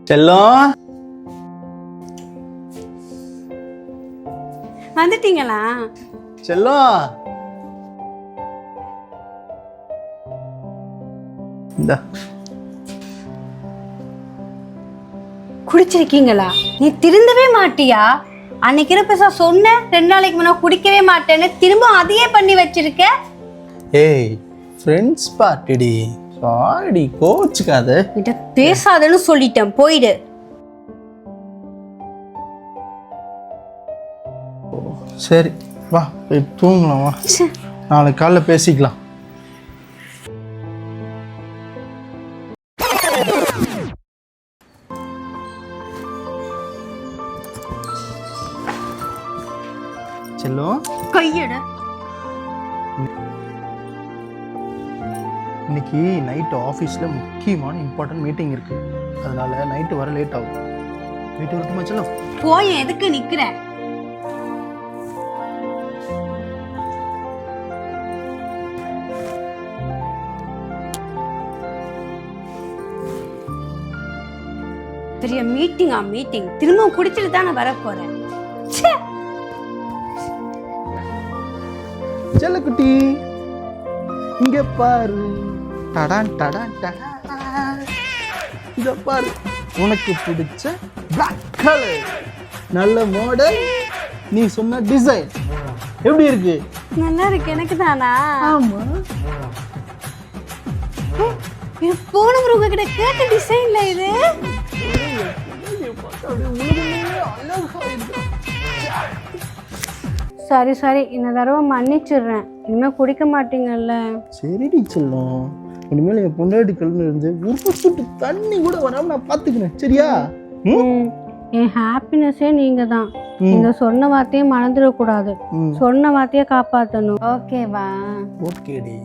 செல்லம் வந்துட்டீங்களா? செல்லம் இந்தா குடிச்சிருக்கீங்களா? நீ திருந்தவே மாட்டியா? அன்னைக்கு இருப்ப சொன்ன 2 நாளைக்கு முன்னாடி குடிக்கவே மாட்டேன்னு திரும்ப அதையே பண்ணி வச்சிருக்க. ஏய் ஃப்ரெண்ட்ஸ் பார்ட்டிடி, சாரிடி, கோச்சுக்காத. கிட்ட பேசாதன்னு சொல்லிட்டேன், போயிடு. சரி வா போய் தூங்கலாம், வா நாளைக்கு காலைல பேசிக்கலாம். செல்லம் கையட. இன்னைக்கு நைட்டு ஆஃபீஸில் முக்கியமான இம்பார்ட்டன்ட் மீட்டிங் இருக்கு, அதனால நைட்டு வர லேட் ஆகும். வீட்டு வரட்டுமா செல்லம்? போய் எதுக்கு நிக்கிற? பெரிய மீட்டிங் திரும்ப குடிச்சிட்டு தானே வர போறேன். செல்லக்குட்டி இங்க பாரு, டடான் டடான் டடான். இத பாரு, உனக்கு பிடிச்ச black color, நல்ல மாடல், நீ சொன்ன டிசைன் எப்படி இருக்கு? நல்லா இருக்கு. எனக்கு தானா? ஆமா. போன முருக கிட்ட கேட்ட டிசைன்ல இது. சரி இந்த தடவை மன்னிச்சிடுறேன். இனிமே குடிக்க மாட்டீங்கல்ல? சரிடி செல்லம், இனிமேல் என் பொண்டாட்டி கல்லுன்னு இருந்து ஒரு சொட்டு தண்ணி கூட வராம நான் பாத்துக்கிறேன், சரியா? என் ஹாப்பினஸே நீங்க தான். நீங்க சொன்ன வார்த்தையை மறந்துடக்கூடாது. சொன்ன வார்த்தையை காப்பாற்றணும். ஓகேவா? ஓகேடி.